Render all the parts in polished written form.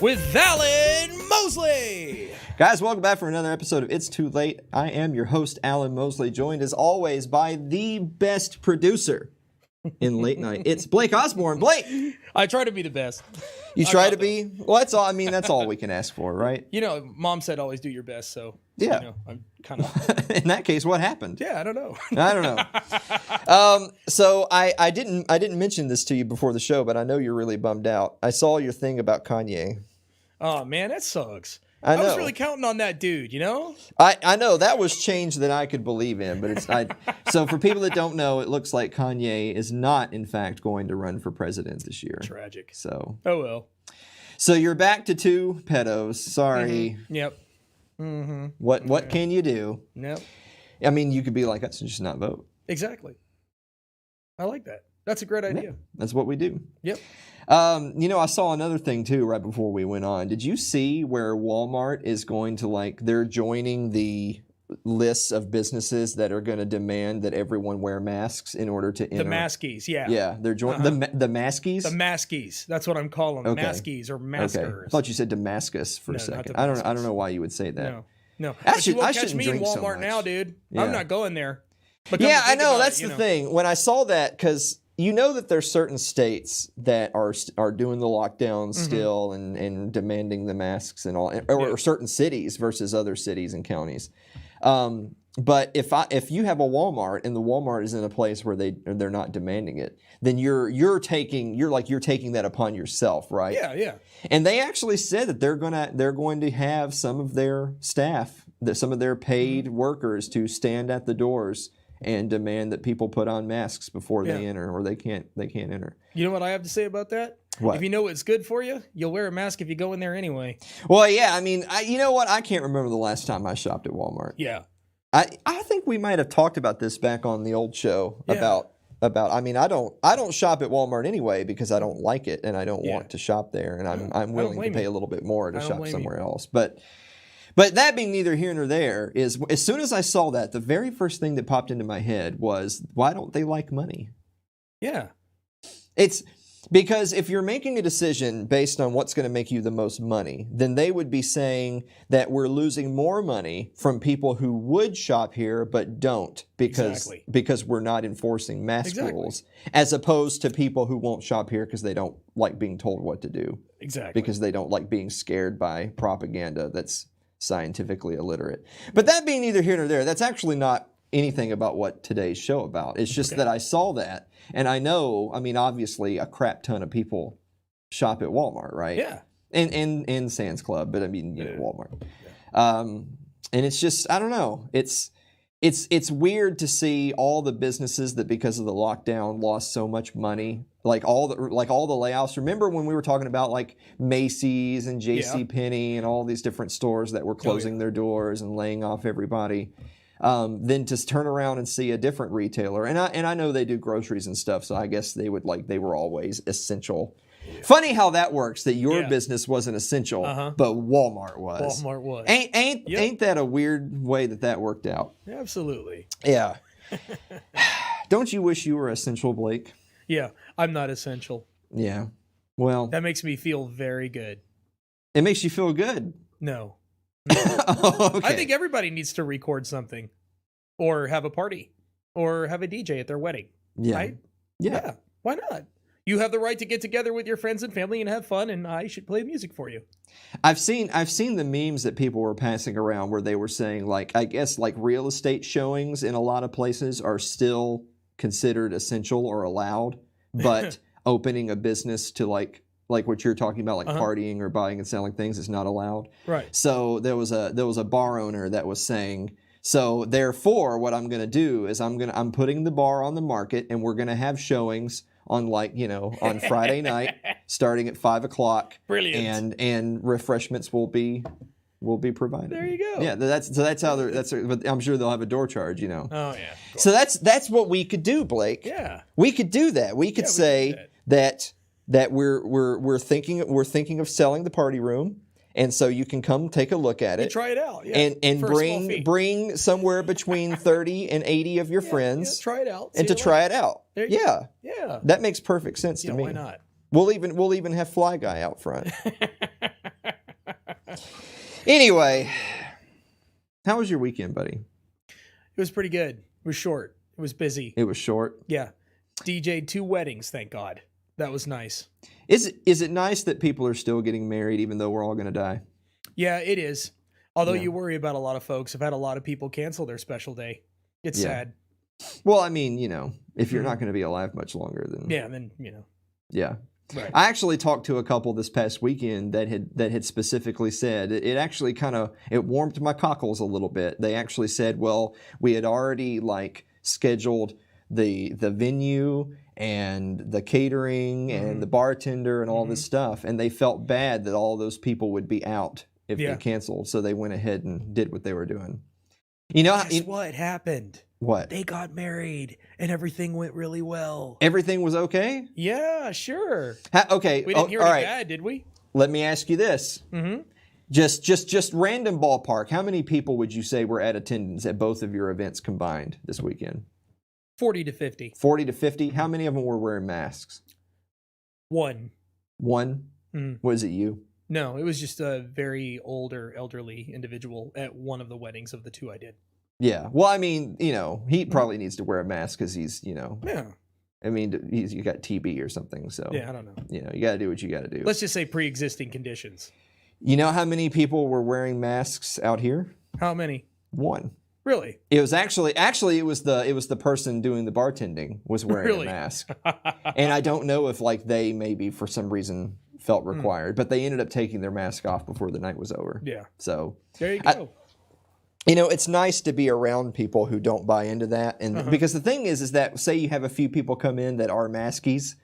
with Alan Mosley. Guys, welcome back for another episode of It's Too Late. I am your host, Alan Mosley, joined as always by the best producer in late night. It's Blake Osborne. Blake! I try to be the best. You try to be? Well, that's all. I mean, that's all we can ask for, right? You know, Mom said always do your best, so yeah. You know, I'm kind of. In that case, what happened? Yeah, I don't know. I don't know. So I didn't mention this to you before the show, but I know you're really bummed out. I saw your thing about Kanye. Oh man, that sucks. I know. I was really counting on that dude, you know? I know that was change that I could believe in, but so for people that don't know, it looks like Kanye is not in fact going to run for president this year. Tragic. So oh well. So you're back to two pedos. Sorry. Mm-hmm. Yep. Mm-hmm. What can you do? Nope. I mean, you could be like us and just not vote. Exactly. I like that. That's a great idea. Yeah, that's what we do. Yep. You know, I saw another thing too right before we went on. Did you see where Walmart is going to they're joining the lists of businesses that are going to demand that everyone wear masks in order to enter? The maskies, yeah. Yeah, they're joining the maskies. The maskies. That's what I'm calling them. Okay. Maskies or maskers. Okay. I thought you said Damascus for a second. I don't know why you would say that. No. I But you won't catch shouldn't me in drink so Walmart much. now, dude. Yeah. I'm not going there. But Yeah, I know. That's the thing. When I saw that, because you know that there's certain states that are doing the lockdowns still and demanding the masks and all, or certain cities versus other cities and counties. But if you have a Walmart and the Walmart is in a place where they're not demanding it, then you're taking that upon yourself, right? Yeah. And they actually said that they're going to have some of their staff, some of their paid workers, to stand at the doors and demand that people put on masks before they enter, or they can't enter. You know what I have to say about that? What? If you know what's good for you, you'll wear a mask if you go in there anyway. Well, yeah. I mean, you know what? I can't remember the last time I shopped at Walmart. Yeah. I think we might have talked about this back on the old show about. I mean, I don't shop at Walmart anyway because I don't like it and I don't want to shop there, and I'm willing to pay a little bit more to shop somewhere else. But that being neither here nor there, is as soon as I saw that, the very first thing that popped into my head was, why don't they like money? Yeah. It's because if you're making a decision based on what's going to make you the most money, then they would be saying that we're losing more money from people who would shop here but don't because we're not enforcing mask rules, as opposed to people who won't shop here because they don't like being told what to do. Exactly. Because they don't like being scared by propaganda that's scientifically illiterate. But that being neither here nor there, that's actually not anything about what today's show about. It's just that I saw that, and I know, I mean, obviously a crap ton of people shop at Walmart, right? Yeah. And Sam's Club, but I mean, you know, Walmart. Yeah. And it's just, I don't know. It's weird to see all the businesses that because of the lockdown lost so much money. Like all the layoffs. Remember when we were talking about like Macy's and JCPenney and all these different stores that were closing their doors and laying off everybody? Then to turn around and see a different retailer, and I know they do groceries and stuff, so I guess they were always essential. Yeah. Funny how that works. That your business wasn't essential, but Walmart was. Walmart was. Ain't that a weird way that worked out? Absolutely. Yeah. Don't you wish you were essential, Blake? Yeah, I'm not essential. Yeah. Well, that makes me feel very good. It makes you feel good. No. Okay. I think everybody needs to record something, or have a party, or have a DJ at their wedding. Yeah. Right? Yeah. Why not? You have the right to get together with your friends and family and have fun, and I should play music for you. I've seen the memes that people were passing around where they were saying, like, I guess like real estate showings in a lot of places are still considered essential or allowed, but opening a business to like what you're talking about, like partying or buying and selling things, is not allowed. Right. So there was a bar owner that was saying, so therefore what I'm going to do is I'm putting the bar on the market, and we're going to have showings on on Friday night starting at 5:00. Brilliant. And refreshments will be provided. There you go. Yeah, that's how but I'm sure they'll have a door charge, Oh yeah. So that's what we could do, Blake. Yeah. We could do that. We could say that we're thinking of selling the party room, and so you can come take a look at it. And try it out. Yeah. And bring somewhere between 30 and 80 of your friends. Yeah, try it out. And to try it out. Yeah. Yeah. That makes perfect sense to me. Why not? We'll even have Fly Guy out front. Anyway, how was your weekend, buddy? It was pretty good. It was short. It was busy. It was short. Yeah. DJ'd 2 weddings, thank God. That was nice. Is it nice that people are still getting married even though we're all going to die? Yeah, it is. Although Yeah. you worry about a lot of folks. I've had a lot of people cancel their special day. It's Yeah. sad. Well, I mean, if you're not going to be alive much longer, then Yeah, then, yeah. Right. I actually talked to a couple this past weekend that had specifically said it actually it warmed my cockles a little bit. They actually said, well, we had already scheduled the venue and the catering and the bartender and all this stuff, and they felt bad that all those people would be out if they canceled, so they went ahead and did what they were doing. Guess what happened? What? They got married and everything went really well. Everything was okay? Yeah, sure. Okay. We didn't hear all any right. bad, did we? Let me ask you this. Mm-hmm. Just random ballpark. How many people would you say were at attendance at both of your events combined this weekend? 40 to 50. 40 to 50. How many of them were wearing masks? 1. One? Was it you? No, it was just a very older, elderly individual at one of the weddings of the 2 I did. Yeah. Well, I mean, he probably needs to wear a mask because he's, Yeah. I mean, you got TB or something. So, Yeah, I don't know. You got to do what you got to do. Let's just say pre-existing conditions. You know how many people were wearing masks out here? How many? 1. Really? It was actually it was the person doing the bartending was wearing a mask. And I don't know if they maybe for some reason felt required, but they ended up taking their mask off before the night was over. Yeah. So there you go. it's nice to be around people who don't buy into that, and because the thing is that say you have a few people come in that are maskies,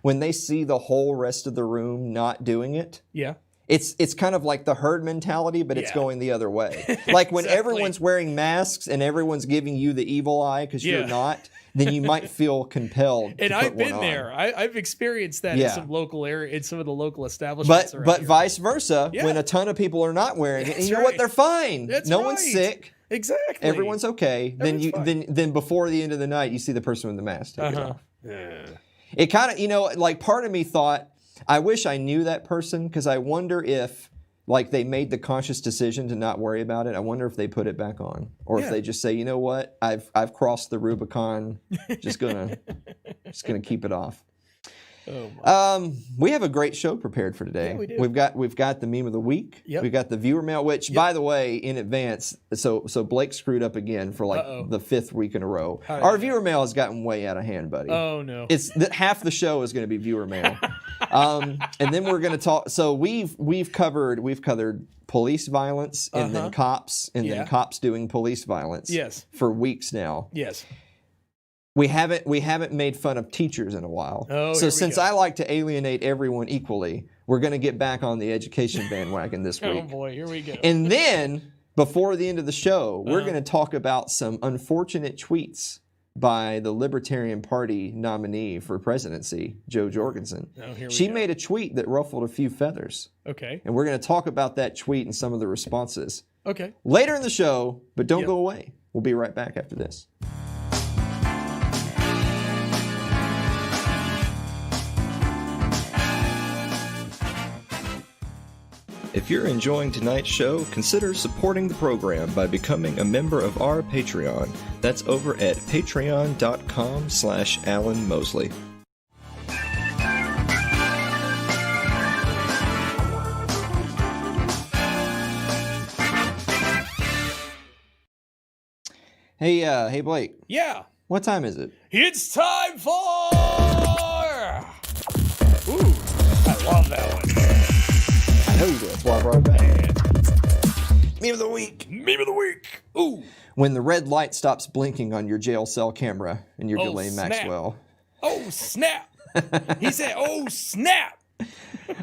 when they see the whole rest of the room not doing it, Yeah. it's kind of like the herd mentality, but it's going the other way. Like when everyone's wearing masks and everyone's giving you the evil eye because you're not, then you might feel compelled. And to I've put been one there. on. I've experienced that in some local area, in some of the local establishments. But here. vice versa, when a ton of people are not wearing it, and you know what? They're fine. That's no one's sick. Exactly. Everyone's okay. Then before the end of the night, you see the person with the mask take it off. Yeah. It kind of part of me thought, I wish I knew that person because I wonder if they made the conscious decision to not worry about it. I wonder if they put it back on, or if they just say, you know what, I've crossed the Rubicon, just gonna keep it off. We have a great show prepared for today. Yeah, we do. We've got the meme of the week. Yep. We've got the viewer mail, which by the way, in advance, so Blake screwed up again for the 5th week in a row. Our viewer mail has gotten way out of hand, buddy. Oh no. It's half the show is going to be viewer mail. And then we're going to talk. So we've covered police violence and then cops and then cops doing police violence. Yes. For weeks now. Yes. We haven't made fun of teachers in a while. So since I like to alienate everyone equally, we're going to get back on the education bandwagon this week. Oh boy, here we go. And then before the end of the show, we're going to talk about some unfortunate tweets by the Libertarian Party nominee for presidency, Jo Jorgensen. She made a tweet that ruffled a few feathers. Okay. And we're going to talk about that tweet and some of the responses Okay. later in the show, but don't go away. We'll be right back after this. If you're enjoying tonight's show, consider supporting the program by becoming a member of our Patreon. That's over at patreon.com/Alan Mosley. Hey Blake. Yeah. What time is it? It's time for. Ooh, I love that one. I know you do. That's why I brought it back. Meme of the week. Meme of the week. Ooh. When the red light stops blinking on your jail cell camera and you're Ghislaine snap. Maxwell. Oh, snap. He said, oh, snap.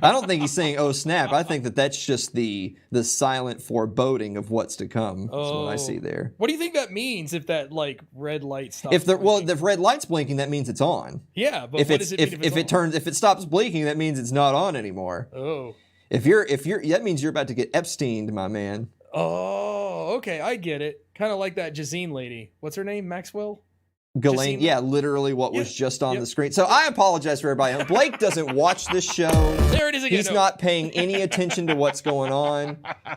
I don't think he's saying, oh, snap. I think that's just the silent foreboding of what's to come. That's what I see there. What do you think that means if that, red light stops If the red light's blinking, that means it's on. Yeah, but if what does it mean if it stops blinking, that means it's not on anymore. Oh. If you're that means you're about to get Epsteined, my man. Oh, okay, I get it. Kind of like that Jazine lady. What's her name? Maxwell? Ghislaine, yeah, literally what was just on the screen. So I apologize for everybody. Blake doesn't watch this show. There it is again. He's not paying any attention to what's going on.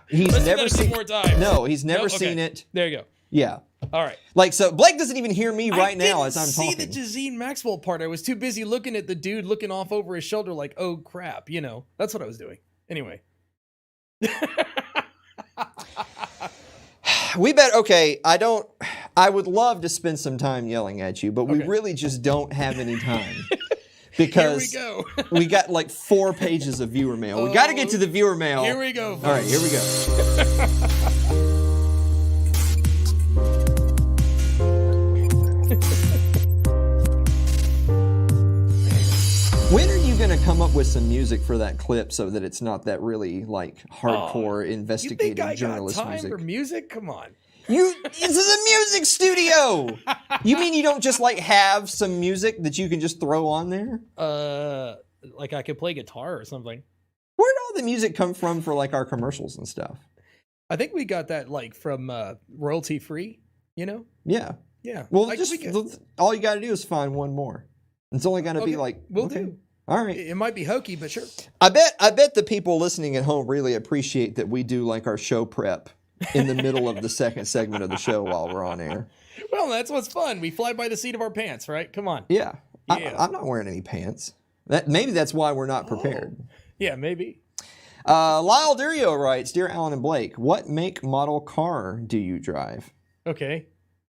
He's Let's never do that a few seen. more times. No, he's never seen it. There you go. Yeah. All right. Like, so Blake doesn't even hear me right now as I'm talking. I didn't see the Jazine Maxwell part. I was too busy looking at the dude looking off over his shoulder like, oh, crap. You know, that's what I was doing. Anyway. I would love to spend some time yelling at you, but we really just don't have any time. Because here we go. We got like 4 pages of viewer mail. We got to get to the viewer mail. Here we go. Folks. All right, here we go. When are you going to come up with some music for that clip so that it's not that really like hardcore investigative journalist got time music? For music? Come on. This is a music studio. You mean you don't just like have some music that you can just throw on there? Like I could play guitar or something. Where'd all the music come from for like our commercials and stuff? I think we got that like from royalty free, you know? Yeah. Yeah. Well, all you got to do is find one more. It's only going to be like, we'll do. All right. It might be hokey, but sure. I bet the people listening at home really appreciate that we do like our show prep in the middle of the second segment of the show while we're on air. Well, that's what's fun. We fly by the seat of our pants, right? Come on. Yeah. I'm not wearing any pants. Maybe that's why we're not prepared. Yeah, maybe. Lyle Durio writes, Dear Alan and Blake, what make model car do you drive? Okay.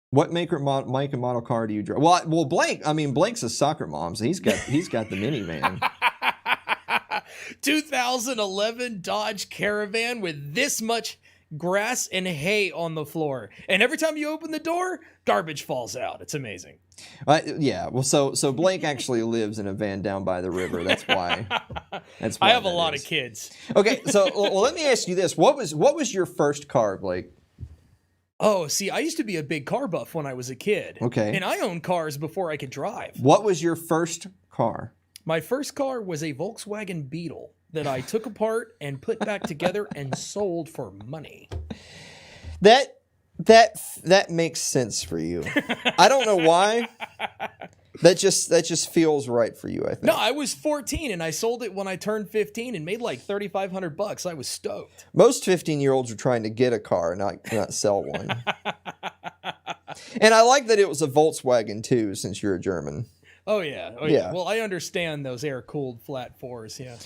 What make and model car do you drive? Well, Blake's a soccer mom, so he's got the minivan. 2011 Dodge Caravan with this much grass and hay on the floor, and every time you open the door, garbage falls out. It's amazing. Yeah. Well, so Blake actually lives in a van down by the river. That's why. I have a lot of kids. Okay. So let me ask you this: What was your first car, Blake? Oh, see, I used to be a big car buff when I was a kid. Okay. And I owned cars before I could drive. What was your first car? My first car was a Volkswagen Beetle that I took apart and put back together and sold for money. That makes sense for you. I don't know why. That just feels right for you, I think. No, I was 14 and I sold it when I turned 15 and made like $3,500. I was stoked. Most 15-year-olds are trying to get a car, not sell one. And I like that it was a Volkswagen too, since you're a German. Oh yeah. Well, I understand those air-cooled flat fours. Yeah.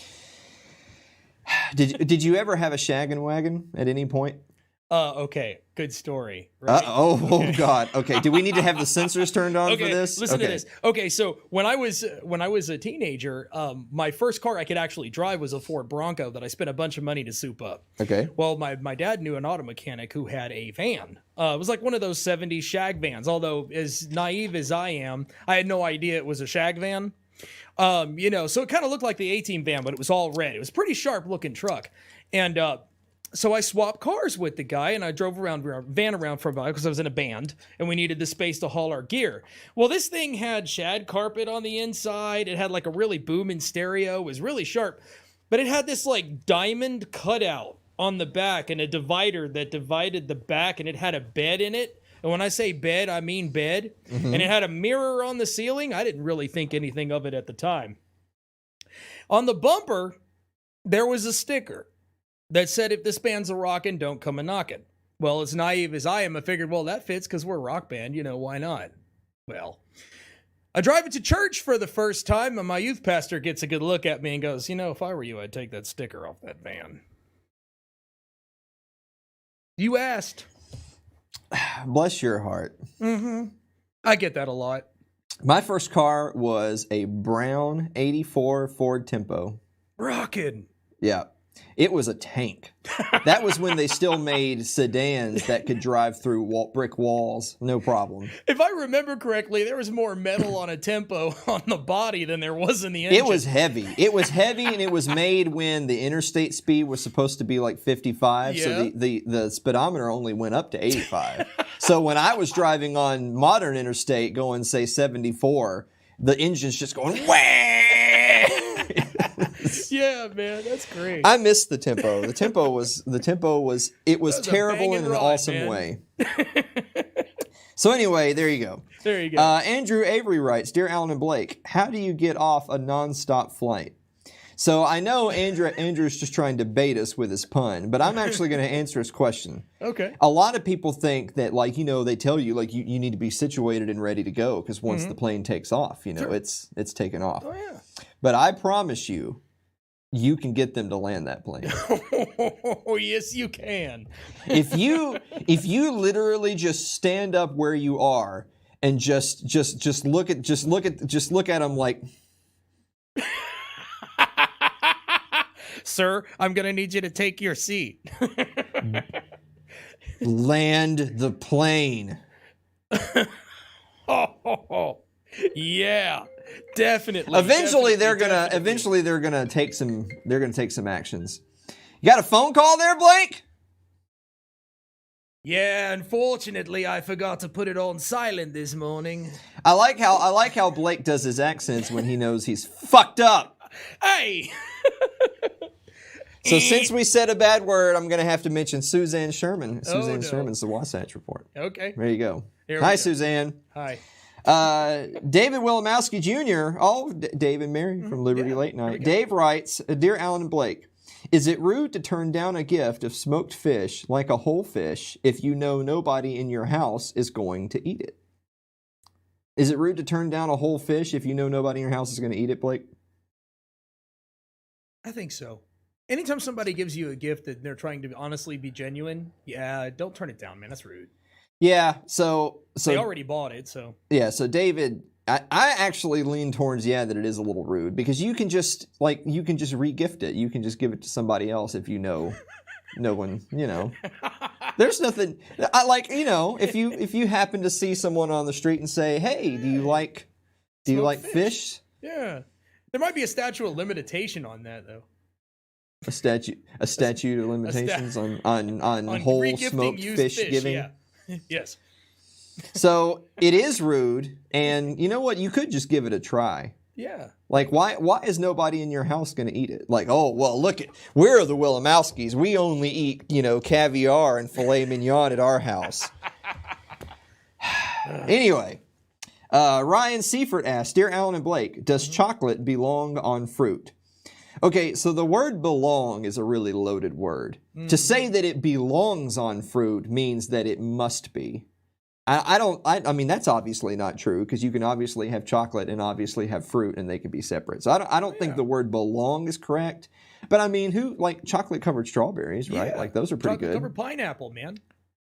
Did you ever have a shaggin' wagon at any point? Okay. Good story. Right? Oh God. Okay. Do we need to have the sensors turned on for this? Listen to this. Okay. So when I was a teenager, my first car I could actually drive was a Ford Bronco that I spent a bunch of money to soup up. Okay. Well, my dad knew an auto mechanic who had a van. It was like one of those 70s shag vans. Although as naive as I am, I had no idea it was a shag van. So it kind of looked like the A-Team van, but it was all red. It was a pretty sharp looking truck. And, so I swapped cars with the guy, and I drove van around for a while because I was in a band, and we needed the space to haul our gear. Well, this thing had shag carpet on the inside. It had like a really booming stereo. It was really sharp, but it had this like diamond cutout on the back and a divider that divided the back, and it had a bed in it. And when I say bed, I mean bed. Mm-hmm. And it had a mirror on the ceiling. I didn't really think anything of it at the time. On the bumper, there was a sticker that said, if this band's a rockin', don't come a knockin'. Well, as naive as I am, I figured, well, that fits because we're a rock band, why not? Well, I drive it to church for the first time, and my youth pastor gets a good look at me and goes, if I were you, I'd take that sticker off that van. You asked. Bless your heart. Mm-hmm. I get that a lot. My first car was a brown 84 Ford Tempo. Rockin'. Yeah. It was a tank. That was when they still made sedans that could drive through brick walls. No problem. If I remember correctly, there was more metal on a Tempo on the body than there was in the engine. It was heavy. It was heavy, and it was made when the interstate speed was supposed to be like 55. Yeah. So the speedometer only went up to 85. So when I was driving on modern interstate going, say, 74, the engine's just going, wah! Yeah, man, that's great. I missed the Tempo. The Tempo was terrible in an awesome way. So anyway, there you go. There you go. Andrew Avery writes, Dear Alan and Blake, how do you get off a nonstop flight? So I know Andrew's just trying to bait us with his pun, but I'm actually going to answer his question. Okay. A lot of people think that, like, you know, they tell you, like, you need to be situated and ready to go because once the plane takes off, you know, it's taken off. Oh, yeah. But I promise you, you can get them to land that plane. Oh, yes, you can. If you literally just stand up where you are and just look at them like, sir, I'm gonna need you to take your seat. land the plane. Oh, yeah, definitely. Eventually they're gonna take some actions. You got a phone call there, Blake? Yeah, unfortunately, I forgot to put it on silent this morning. I like how Blake does his accents when he knows he's fucked up. Hey. So since we said a bad word, I'm going to have to mention Suzanne Sherman. Suzanne Sherman's the Wasatch Report. Okay. There you go. Hi, Suzanne. Hi. David Wilimowski Jr., Dave and Mary from Liberty Late Night. Dave writes, Dear Alan and Blake, is it rude to turn down a gift of smoked fish like a whole fish if you know nobody in your house is going to eat it? Is it rude to turn down a whole fish if you know nobody in your house is going to eat it, Blake? I think so. Anytime somebody gives you a gift that they're trying to honestly be genuine, yeah, don't turn it down, man. That's rude. Yeah, so they already bought it, so. Yeah, so David, I actually lean towards, that it is a little rude because you can just re-gift it. You can just give it to somebody else if you know no one, There's nothing, if you happen to see someone on the street and say, hey, do you like fish? Yeah. There might be a statute of limitation on that, though. A statute of limitations on whole smoked fish giving. Yeah. Yes. So it is rude, and you know what? You could just give it a try. Yeah. Like, why is nobody in your house going to eat it? Like, oh, well, look, we're the Wilimowskis. We only eat, caviar and filet mignon at our house. Anyway, Ryan Seifert asked, Dear Alan and Blake, does chocolate belong on fruit? Okay, so the word belong is a really loaded word. To say that it belongs on fruit means that it must be. I mean, that's obviously not true because you can obviously have chocolate and obviously have fruit and they can be separate. So I don't think the word belong is correct. But I mean, chocolate covered strawberries, right? Yeah. Like those are pretty good. Chocolate covered pineapple, man.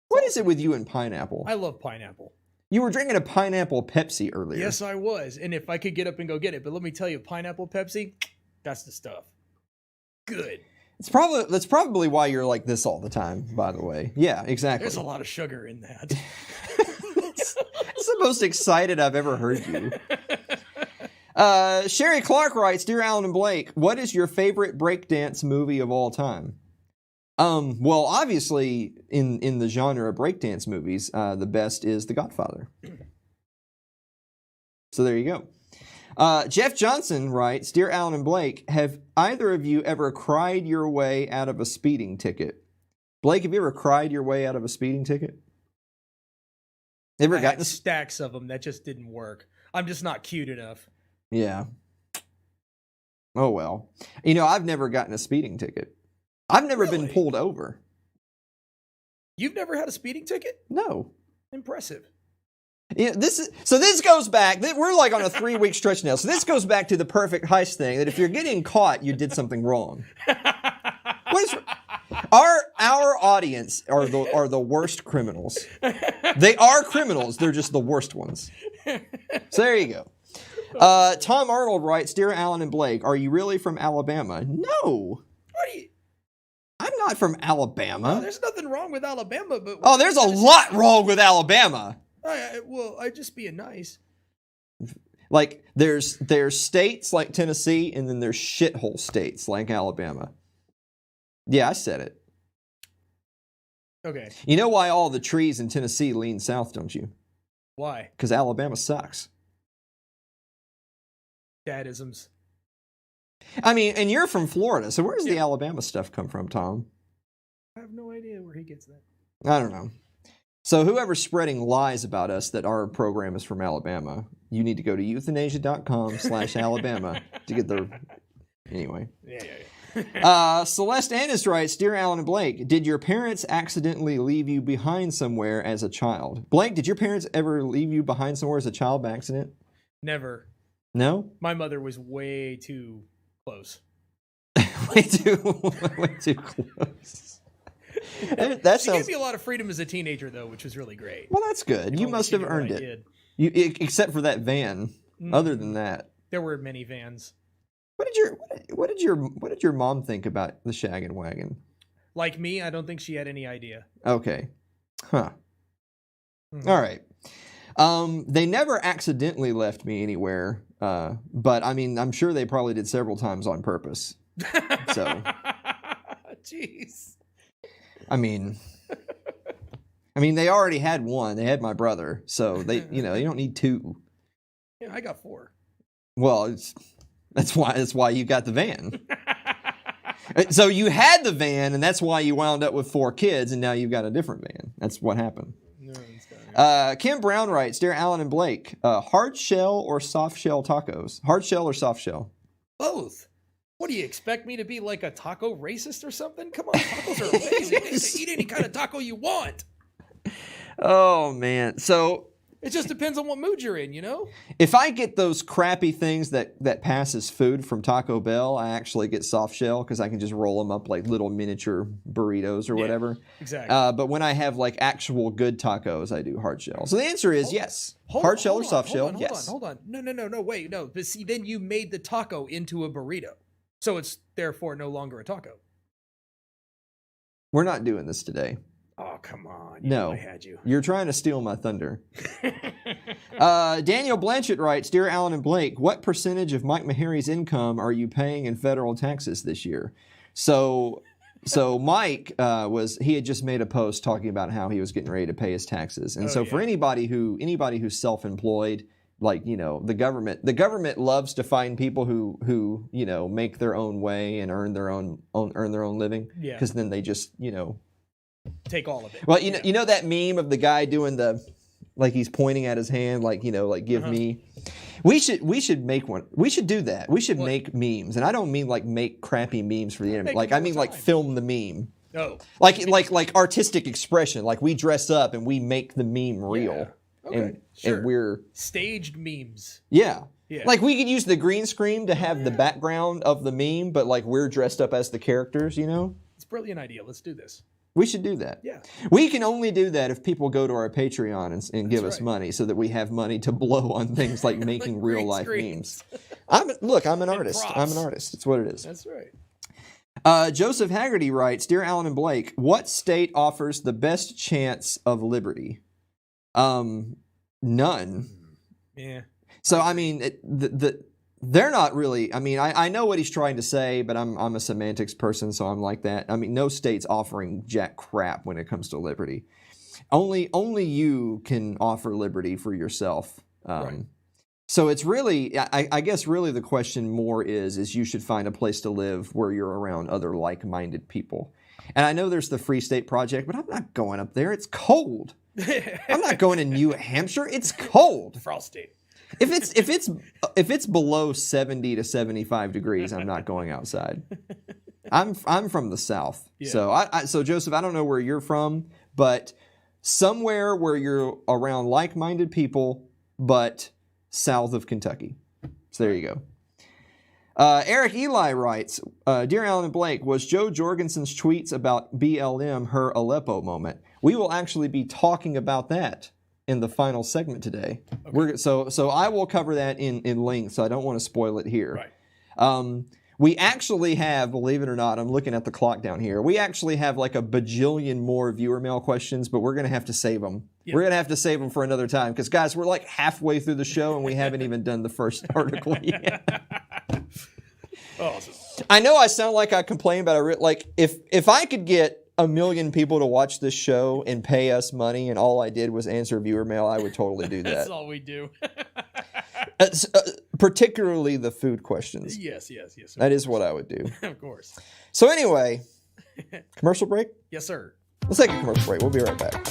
What is it with you and pineapple? I love pineapple. You were drinking a pineapple Pepsi earlier. Yes, I was. And if I could get up and go get it. But let me tell you, pineapple Pepsi, that's the stuff. Good. That's probably why you're like this all the time, by the way. Yeah, exactly. There's a lot of sugar in that. It's the most excited I've ever heard you. Sherry Clark writes, Dear Alan and Blake, what is your favorite breakdance movie of all time? Well, obviously, in the genre of breakdance movies, the best is The Godfather. So there you go. Jeff Johnson writes, Dear Alan and Blake, have either of you ever cried your way out of a speeding ticket? Blake, have you ever cried your way out of a speeding ticket? Ever gotten stacks of them that just didn't work. I'm just not cute enough. Yeah. Oh, well. I've never gotten a speeding ticket. I've never been pulled over. You've never had a speeding ticket? No. Impressive. Yeah, this goes back. We're like on a 3-week stretch now. So this goes back to the perfect heist thing. That if you're getting caught, you did something wrong. Our audience are the worst criminals. They are criminals. They're just the worst ones. So there you go. Tom Arnold writes, Dear Alan and Blake, are you really from Alabama? No. I'm not from Alabama. No, there's nothing wrong with Alabama, but there's a lot wrong with Alabama. I just being nice. Like there's states like Tennessee, and then there's shithole states like Alabama. Yeah, I said it. Okay. You know why all the trees in Tennessee lean south, don't you? Why? Because Alabama sucks. Dadisms. I mean, and you're from Florida, so where does the Alabama stuff come from, Tom? I have no idea where he gets that. I don't know. So whoever's spreading lies about us that our program is from Alabama, you need to go to euthanasia.com/Alabama to get the... Anyway. Yeah. Celeste Annis writes, Dear Alan and Blake, did your parents accidentally leave you behind somewhere as a child? Blake, did your parents ever leave you behind somewhere as a child by accident? Never. No? My mother was way too close. way too close. That She gave me a lot of freedom as a teenager, though, which was really great. Well, that's good. You must have earned it. Except for that van. Other than that, there were many vans. What did your mom think about the Shaggin' Wagon? Like me, I don't think she had any idea. Okay. Huh. All right. They never accidentally left me anywhere, but I mean, I'm sure they probably did several times on purpose. So, jeez. I mean, they already had one. They had my brother, so they don't need two. Yeah, I got 4. Well, that's why you got the van. So you had the van, and that's why you wound up with 4 kids, and now you've got a different van. That's what happened. Kim Brown writes, Dear Alan and Blake, hard shell or soft shell tacos? Hard shell or soft shell? Both. What do you expect me to be, like a taco racist or something? Come on, tacos are amazing. Eat any kind of taco you want. Oh man, so it just depends on what mood you're in, If I get those crappy things that pass as food from Taco Bell, I actually get soft shell because I can just roll them up like little miniature burritos or whatever. Exactly. But when I have like actual good tacos, I do hard shell. So the answer is yes. Hard shell or soft shell? Yes. Hold on. No, wait, no. But see, then you made the taco into a burrito. So it's therefore no longer a taco. We're not doing this today. Oh, come on. No, I had you. You're trying to steal my thunder. Daniel Blanchett writes, Dear Alan and Blake, what percentage of Mike Meharry's income are you paying in federal taxes this year? So Mike he had just made a post talking about how he was getting ready to pay his taxes. And for anybody who's self-employed, like, the government loves to find people who make their own way and earn their own living. Yeah. Because then they just, take all of it. Well, you know that meme of the guy doing like he's pointing at his hand, like give me. We should make one. We should do that. We should make memes, and I don't mean like make crappy memes for the internet. Like I mean like film the meme. Oh. Like artistic expression. Like we dress up and we make the meme real. Yeah. Okay. And we're staged memes. Yeah. Like we could use the green screen to have the background of the meme, but like we're dressed up as the characters. It's a brilliant idea. Let's do this. We should do that. Yeah. We can only do that if people go to our Patreon and give us money so that we have money to blow on things like making like real life memes. I'm an artist. Props. I'm an artist. It's what it is. That's right. Joseph Haggerty writes, Dear Alan and Blake, what state offers the best chance of liberty? None. Yeah. So, I mean, they're not really. I mean, I know what he's trying to say, but I'm a semantics person, so I'm like that. I mean, no state's offering jack crap when it comes to liberty. Only you can offer liberty for yourself. Right. So it's really, I guess, really the question more is you should find a place to live where you're around other like-minded people. And I know there's the Free State Project, but I'm not going up there. It's cold. I'm not going to New Hampshire. It's cold. Frosty. If it's below 70 to 75 degrees, I'm not going outside. I'm from the South. Yeah. So so Joseph, I don't know where you're from, but somewhere where you're around like-minded people, but south of Kentucky. So there you go. Eric Eli writes, Dear Alan and Blake, was Joe Jorgensen's tweets about BLM her Aleppo moment? We will actually be talking about that in the final segment today. Okay. So I will cover that in length, so I don't want to spoil it here. Right. We actually have, believe it or not, I'm looking at the clock down here, we actually have like a bajillion more viewer mail questions, but we're going to have to save them. Yeah. We're going to have to save them for another time, because guys, we're like halfway through the show and we haven't even done the first article yet. Awesome. I know I sound like I complain about it. Like if I could get 1 million people to watch this show and pay us money, and all I did was answer viewer mail, I would totally do that. That's all we do. Particularly the food questions. Yes. That is what I would do. Of course. So anyway, commercial break? Yes, sir. Let's take a commercial break. We'll be right back.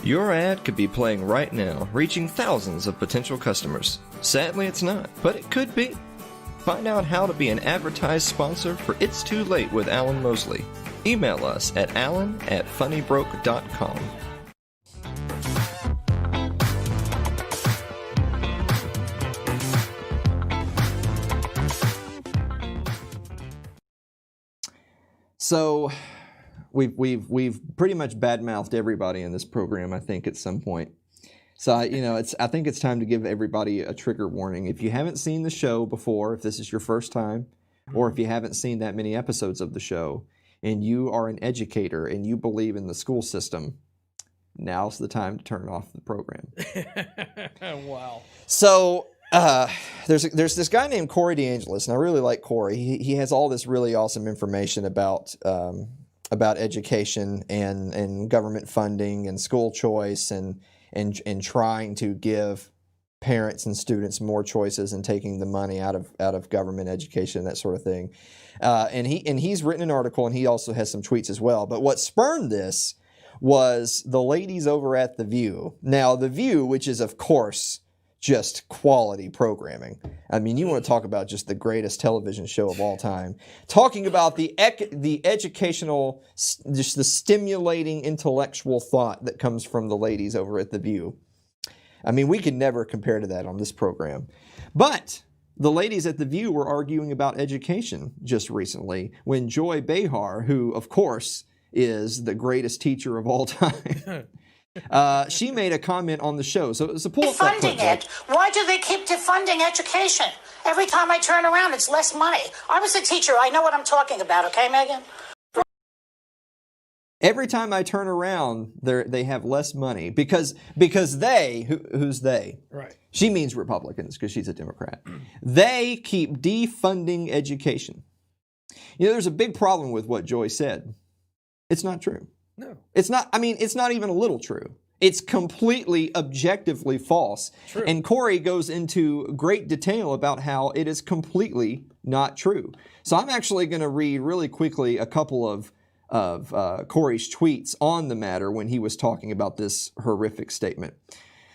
Your ad could be playing right now, reaching thousands of potential customers. Sadly, it's not, but it could be. Find out how to be an advertised sponsor for It's Too Late with Alan Mosley. Email us at alan@funnybroke.com. So we've pretty much badmouthed everybody in this program, I think, at some point. So I think it's time to give everybody a trigger warning. If you haven't seen the show before, if this is your first time, or if you haven't seen that many episodes of the show, and you are an educator and you believe in the school system, now's the time to turn off the program. Wow. So there's this guy named Corey DeAngelis, and I really like Corey. He has all this really awesome information about education and government funding and school choice and trying to give parents and students more choices and taking the money out of government education, that sort of thing. And he's written an article, and he also has some tweets as well. But what spurned this was the ladies over at The View. Now, The View, which is, of course, just quality programming. I mean, you want to talk about just the greatest television show of all time. Talking about the educational, just the stimulating intellectual thought that comes from the ladies over at The View. I mean, we can never compare to that on this program. But the ladies at The View were arguing about education just recently when Joy Behar, who, of course, is the greatest teacher of all time, she made a comment on the show. So pull up that clip. Funding it. Why do they keep defunding education? Every time I turn around, it's less money. I was a teacher. I know what I'm talking about. Okay, Megan? Every time I turn around, they have less money because they, who's they? Right. She means Republicans because she's a Democrat. They keep defunding education. There's a big problem with what Joy said. It's not true. No. It's not. I mean, it's not even a little true. It's completely objectively false. True. And Corey goes into great detail about how it is completely not true. So I'm actually going to read really quickly a couple of Corey's tweets on the matter when he was talking about this horrific statement.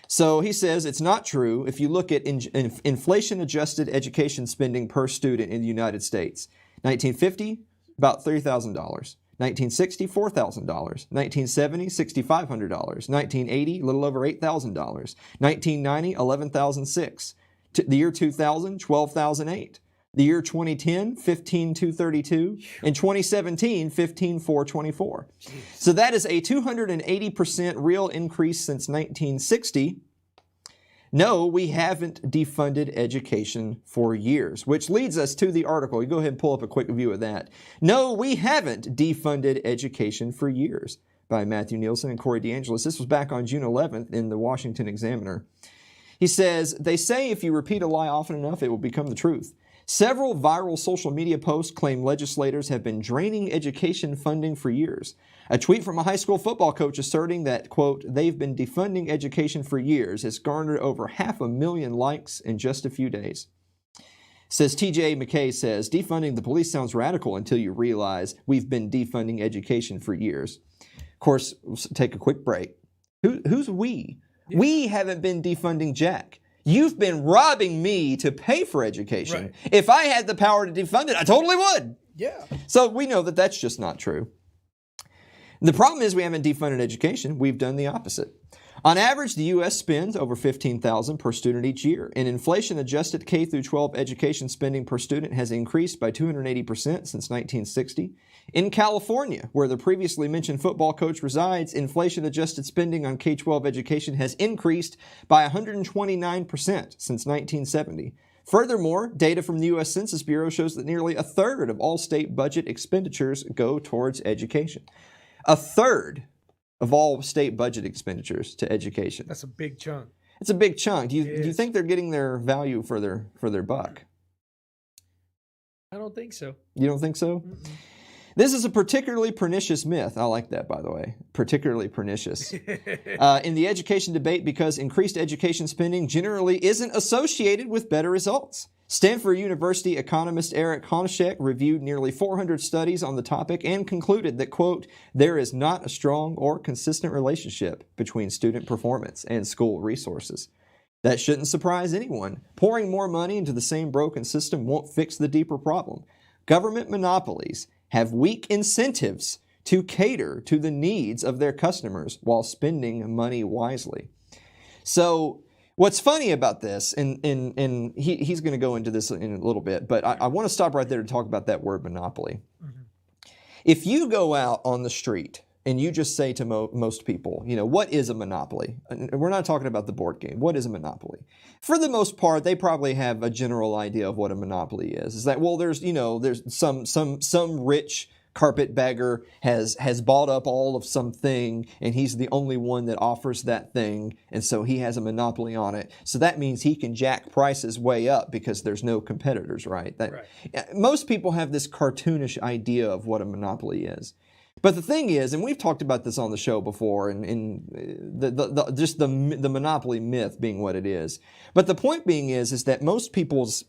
So he says, it's not true. If you look at inflation-adjusted education spending per student in the United States, 1950, about $3,000. 1960, $4,000. 1970, $6,500. 1980, a little over $8,000. 1990, $11,600. The year 2000, $12,008. The year 2010, $15,232. In 2017, $15,424. So that is a 280% real increase since 1960. No, we haven't defunded education for years, which leads us to the article. You go ahead and pull up a quick view of that. No, we haven't defunded education for years, by Matthew Nielsen and Corey DeAngelis. This was back on June 11th in the Washington Examiner. He says, they say if you repeat a lie often enough, it will become the truth. Several viral social media posts claim legislators have been draining education funding for years. A tweet from a high school football coach asserting that, quote, they've been defunding education for years has garnered over 500,000 likes in just a few days. Says T.J. McKay says, defunding the police sounds radical until you realize we've been defunding education for years. Of course, we'll take a quick break. Who's we? Yeah. We haven't been defunding jack. You've been robbing me to pay for education. Right. If I had the power to defund it, I totally would. Yeah. So we know that that's just not true. The problem is we haven't defunded education. We've done the opposite. On average, the U.S. spends over $15,000 per student each year. And inflation-adjusted K-12 education spending per student has increased by 280% since 1960. In California, where the previously mentioned football coach resides, inflation-adjusted spending on K-12 education has increased by 129% since 1970. Furthermore, data from the U.S. Census Bureau shows that nearly a third of all state budget expenditures go towards education. A third of all state budget expenditures to education. That's a big chunk. It's a big chunk. Do you think they're getting their value for their buck? I don't think so. You don't think so? Mm-mm. This is a particularly pernicious myth. I like that, by the way. Particularly pernicious. In the education debate because increased education spending generally isn't associated with better results. Stanford University economist Eric Honchek reviewed nearly 400 studies on the topic and concluded that, quote, there is not a strong or consistent relationship between student performance and school resources. That shouldn't surprise anyone. Pouring more money into the same broken system won't fix the deeper problem. Government monopolies have weak incentives to cater to the needs of their customers while spending money wisely. So what's funny about this, and he's going to go into this in a little bit, but I want to stop right there to talk about that word monopoly. Mm-hmm. If you go out on the street and you just say to most people, you know, what is a monopoly? And we're not talking about the board game. What is a monopoly? For the most part, they probably have a general idea of what a monopoly is. Is that, well, there's some rich carpetbagger has bought up all of something, and he's the only one that offers that thing, and so he has a monopoly on it. So that means he can jack prices way up because there's no competitors, right? Right. Most people have this cartoonish idea of what a monopoly is. But the thing is, and we've talked about this on the show before, and the monopoly myth being what it is. But the point being is that most people's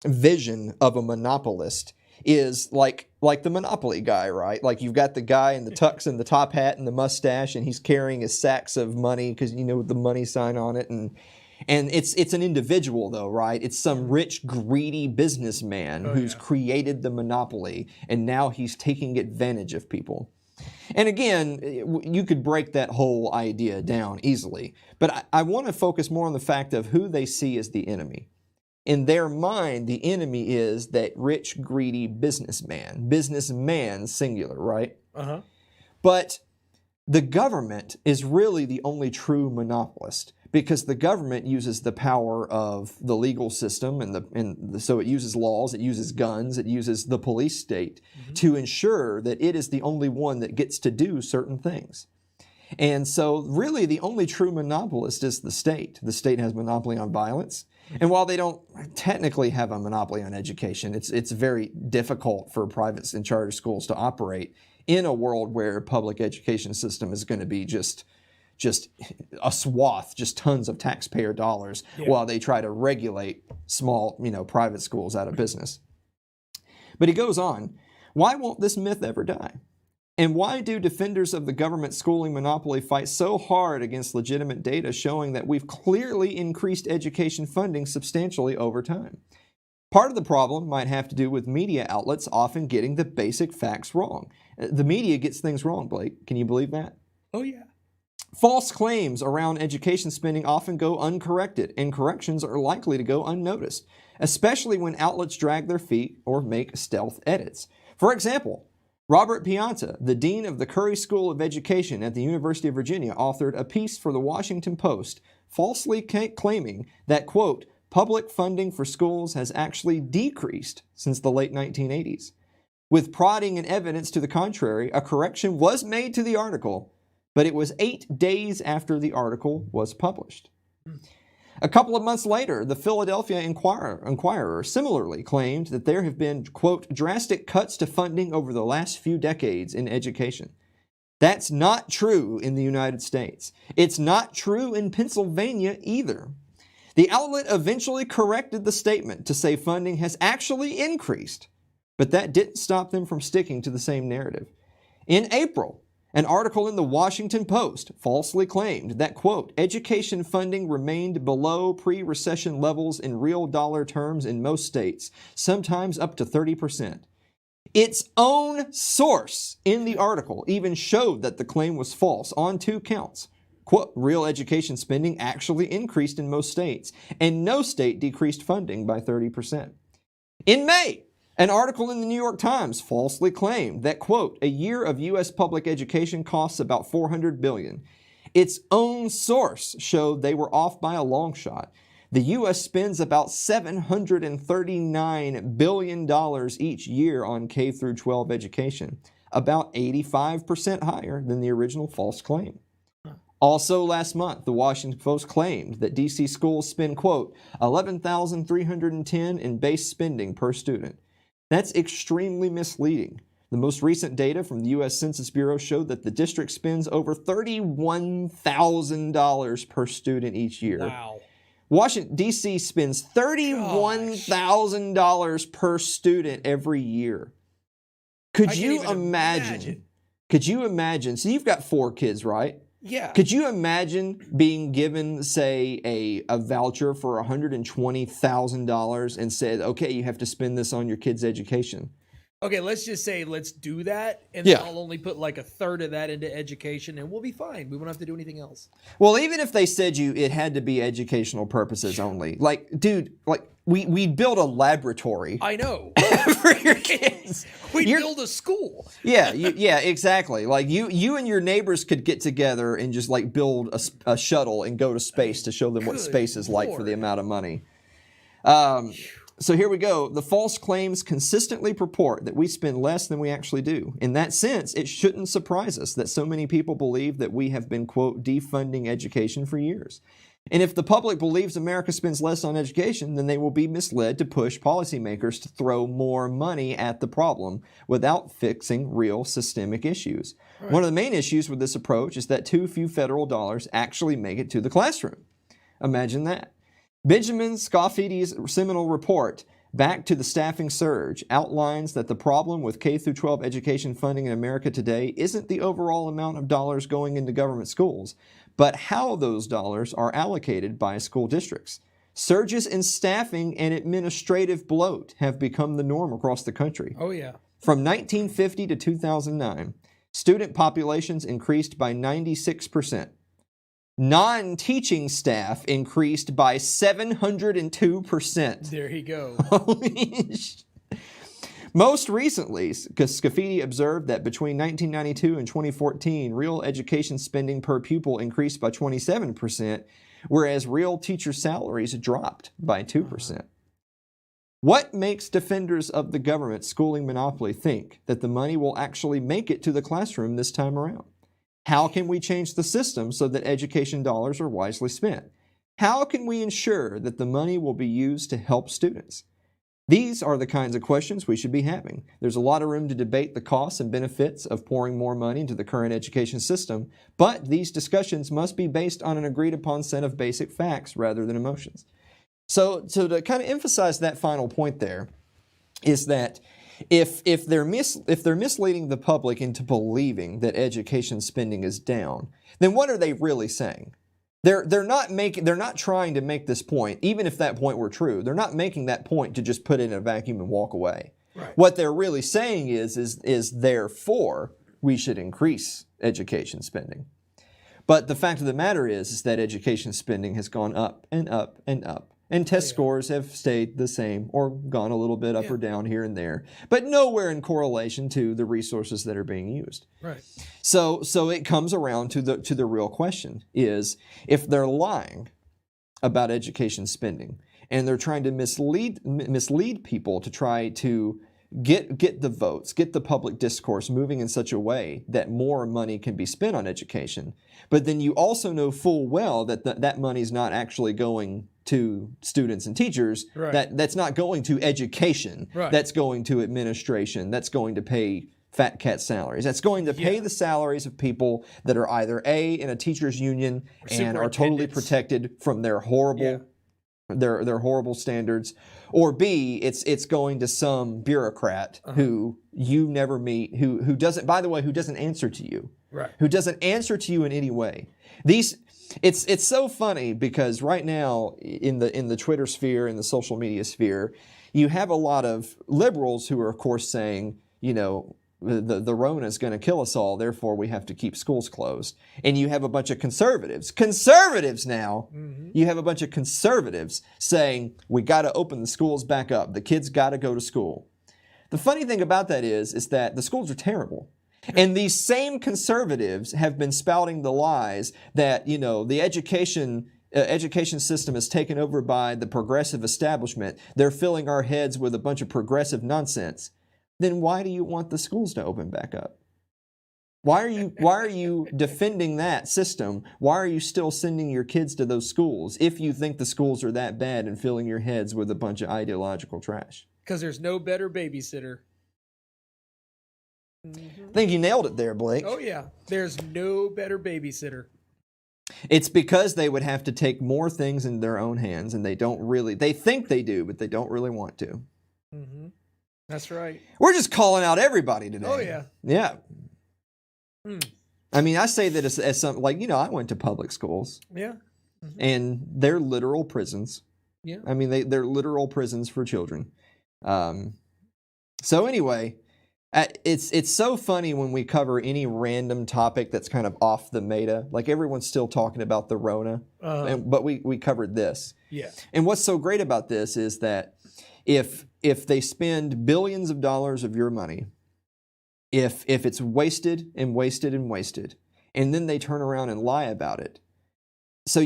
vision of a monopolist is like the Monopoly guy, right? Like you've got the guy in the tux and the top hat and the mustache, and he's carrying his sacks of money because you know with the money sign on it, and it's an individual though, right? It's some rich, greedy businessman who's created the monopoly, and now he's taking advantage of people. And again, you could break that whole idea down easily, but I want to focus more on the fact of who they see as the enemy. In their mind, the enemy is that rich, greedy businessman singular, right? Uh-huh. But the government is really the only true monopolist, because the government uses the power of the legal system, so it uses laws, it uses guns, it uses the police state to ensure that it is the only one that gets to do certain things. And so really the only true monopolist is the state. The state has monopoly on violence. And while they don't technically have a monopoly on education, it's very difficult for private and charter schools to operate in a world where public education system is going to be just a swath, just tons of taxpayer dollars, while they try to regulate small, private schools out of business. But he goes on, why won't this myth ever die? And why do defenders of the government schooling monopoly fight so hard against legitimate data showing that we've clearly increased education funding substantially over time? Part of the problem might have to do with media outlets often getting the basic facts wrong. The media gets things wrong, Blake. Can you believe that? Oh, yeah. False claims around education spending often go uncorrected, and corrections are likely to go unnoticed, especially when outlets drag their feet or make stealth edits. For example, Robert Pianta, the dean of the Curry School of Education at the University of Virginia, authored a piece for the Washington Post falsely claiming that, quote, public funding for schools has actually decreased since the late 1980s. With prodding and evidence to the contrary, a correction was made to the article, but it was 8 days after the article was published. A couple of months later, the Philadelphia Inquirer similarly claimed that there have been, quote, drastic cuts to funding over the last few decades in education. That's not true in the United States. It's not true in Pennsylvania either. The outlet eventually corrected the statement to say funding has actually increased, but that didn't stop them from sticking to the same narrative. In April, an article in the Washington Post falsely claimed that, quote, education funding remained below pre-recession levels in real dollar terms in most states, sometimes up to 30%. Its own source in the article even showed that the claim was false on 2 counts. Quote, real education spending actually increased in most states, and no state decreased funding by 30%. In May, an article in the New York Times falsely claimed that, quote, a year of U.S. public education costs about $400 billion. Its own source showed they were off by a long shot. The U.S. spends about $739 billion each year on K through 12 education, about 85% higher than the original false claim. Also last month, the Washington Post claimed that D.C. schools spend, quote, $11,310 in base spending per student. That's extremely misleading. The most recent data from the U.S. Census Bureau showed that the district spends over $31,000 per student each year. Wow. Washington, D.C. spends $31,000 per student every year. Could you imagine? Could you imagine? So you've got 4 kids, right? Yeah. Could you imagine being given, say, a voucher for $120,000 and said, okay, you have to spend this on your kid's education? Okay, let's just say let's do that, and Yeah. then I'll only put like a third of that into education, and we'll be fine. We won't have to do anything else. Well, even if they said it had to be educational purposes only, like, dude, like we build a laboratory. I know. For your kids. We build a school. Yeah, exactly. Like you and your neighbors could get together and just like build a shuttle and go to space to show them what space is like for the amount of money. So here we go. The false claims consistently purport that we spend less than we actually do. In that sense, it shouldn't surprise us that so many people believe that we have been, quote, defunding education for years. And if the public believes America spends less on education, then they will be misled to push policymakers to throw more money at the problem without fixing real systemic issues. Right. One of the main issues with this approach is that too few federal dollars actually make it to the classroom. Imagine that. Benjamin Scaffidi's seminal report, Back to the Staffing Surge, outlines that the problem with K-12 education funding in America today isn't the overall amount of dollars going into government schools, but how those dollars are allocated by school districts. Surges in staffing and administrative bloat have become the norm across the country. Oh, yeah. From 1950 to 2009, student populations increased by 96%. Non-teaching staff increased by 702%. There you go. Most recently, Scafidi observed that between 1992 and 2014, real education spending per pupil increased by 27%, whereas real teacher salaries dropped by 2%. What makes defenders of the government schooling monopoly think that the money will actually make it to the classroom this time around? How can we change the system so that education dollars are wisely spent? How can we ensure that the money will be used to help students? These are the kinds of questions we should be having. There's a lot of room to debate the costs and benefits of pouring more money into the current education system, but these discussions must be based on an agreed upon set of basic facts rather than emotions. So to kind of emphasize that final point there is that if they're misleading the public into believing that education spending is down, then what are they really saying? They're not trying to make this point, even if that point were true. They're not making that point to just put it in a vacuum and walk away. Right. What they're really saying is therefore we should increase education spending. But the fact of the matter is that education spending has gone up and up and up. And test scores have stayed the same or gone a little bit up or down here and there, but nowhere in correlation to the resources that are being used. Right. So it comes around to the real question is, if they're lying about education spending and they're trying to mislead people to try to get the votes, get the public discourse moving in such a way that more money can be spent on education, but then you also know full well that that money's not actually going to students and teachers, that's not going to education, that's going to administration, that's going to pay fat cat salaries, that's going to pay the salaries of people that are either A, in a teacher's union and are totally protected from their horrible their horrible standards, or B, it's going to some bureaucrat who you never meet, who doesn't, by the way, who doesn't answer to you, who doesn't answer to you in any way. It's so funny because right now in the Twitter sphere, in the social media sphere, you have a lot of liberals who are, of course, saying, you know, the Rona is going to kill us all, therefore we have to keep schools closed. And you have a bunch of conservatives now, you have a bunch of conservatives saying, we got to open the schools back up. The kids got to go to school. The funny thing about that is that the schools are terrible. And these same conservatives have been spouting the lies that, you know, the education system is taken over by the progressive establishment. They're filling our heads with a bunch of progressive nonsense. Then why do you want the schools to open back up? Why are you defending that system? Why are you still sending your kids to those schools if you think the schools are that bad and filling your heads with a bunch of ideological trash? Because there's no better babysitter. I think you nailed it there, Blake. Oh, yeah. There's no better babysitter. It's because they would have to take more things in their own hands, and they think they do, but they don't really want to. Mm-hmm. That's right. We're just calling out everybody today. Oh, yeah. Yeah. Mm. I mean, I say that as something like, I went to public schools. Yeah. Mm-hmm. And they're literal prisons. Yeah. I mean, they're literal prisons for children. So anyway, it's so funny when we cover any random topic that's kind of off the meta. Like everyone's still talking about the Rona, but we covered this. Yeah. And what's so great about this is that if they spend billions of dollars of your money, if it's wasted and wasted and wasted, and then they turn around and lie about it, so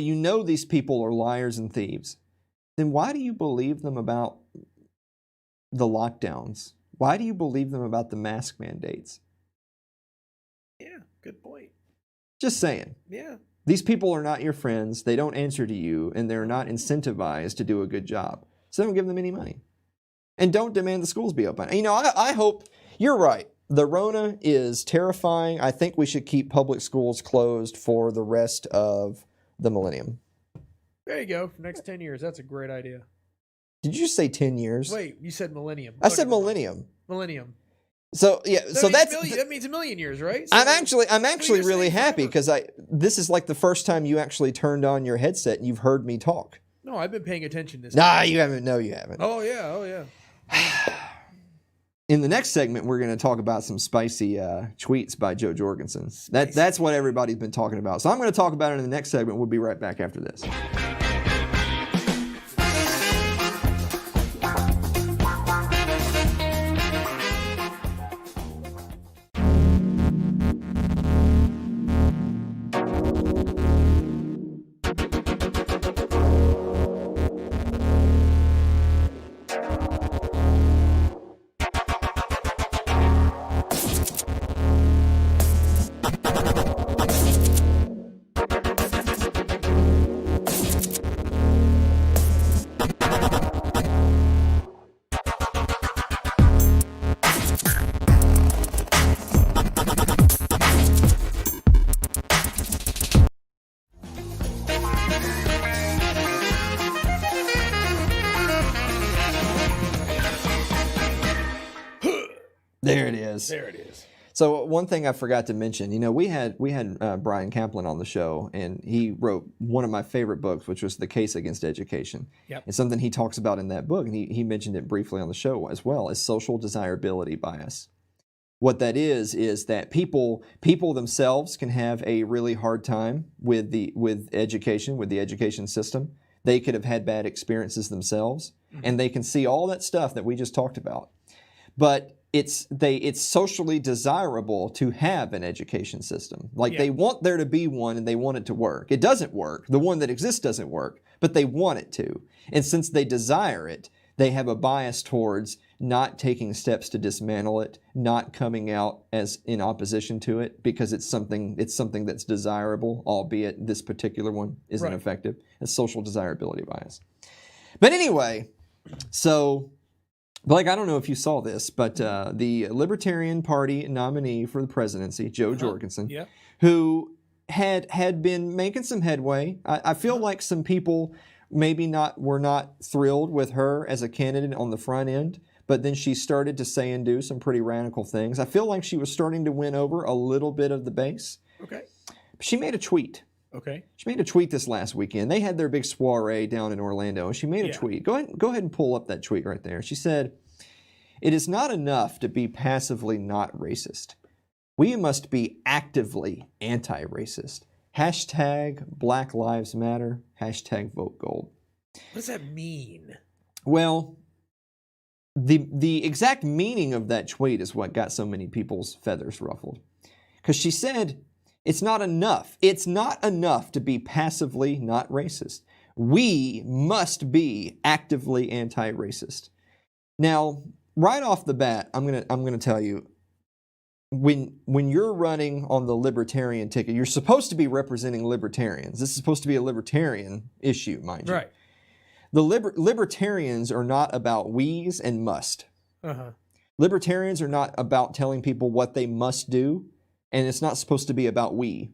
these people are liars and thieves, then why do you believe them about the lockdowns? Why do you believe them about the mask mandates? Yeah, good point. Just saying. Yeah. These people are not your friends. They don't answer to you, and they're not incentivized to do a good job. So don't give them any money. And don't demand the schools be open. I hope you're right. The Rona is terrifying. I think we should keep public schools closed for the rest of the millennium. There you go. For the next 10 years. That's a great idea. Did you say 10 years? Wait, you said millennium. I said millennium. Millennium. So yeah, that means a million years, right? So I'm actually really happy because this is like the first time you actually turned on your headset and you've heard me talk. No, I've been paying attention this time. You haven't. No, you haven't. Oh yeah. In the next segment, we're going to talk about some spicy tweets by Joe Jorgensen. That's what everybody's been talking about. So I'm going to talk about it in the next segment. We'll be right back after this. There it is. There it is. So one thing I forgot to mention, we had Brian Kaplan on the show, and he wrote one of my favorite books, which was The Case Against Education. Yep. And something he talks about in that book, and he mentioned it briefly on the show as well, is social desirability bias. What that is that people themselves can have a really hard time with education, with the education system. They could have had bad experiences themselves, and they can see all that stuff that we just talked about. But it's socially desirable to have an education system. They want there to be one, and they want it to work. It doesn't work. The one that exists doesn't work, but they want it to. And since they desire it, they have a bias towards not taking steps to dismantle it, not coming out as in opposition to it because it's something that's desirable, albeit this particular one isn't effective. It's social desirability bias. But anyway, so Blake, I don't know if you saw this, but the Libertarian Party nominee for the presidency, Joe Jorgensen, who had been making some headway. I feel like some people were not thrilled with her as a candidate on the front end, but then she started to say and do some pretty radical things. I feel like she was starting to win over a little bit of the base. Okay. She made a tweet. Okay. She made a tweet this last weekend. They had their big soiree down in Orlando, and she made a tweet. Go ahead and pull up that tweet right there. She said, "It is not enough to be passively not racist. We must be actively anti-racist. Hashtag Black Lives Matter. Hashtag Vote Gold." What does that mean? Well, the exact meaning of that tweet is what got so many people's feathers ruffled. Because she said, it's not enough. It's not enough to be passively not racist. We must be actively anti-racist. Now, right off the bat, I'm gonna tell you, when you're running on the libertarian ticket, you're supposed to be representing libertarians. This is supposed to be a libertarian issue, mind you. Right. The libertarians are not about we's and must. Libertarians are not about telling people what they must do, and it's not supposed to be about we.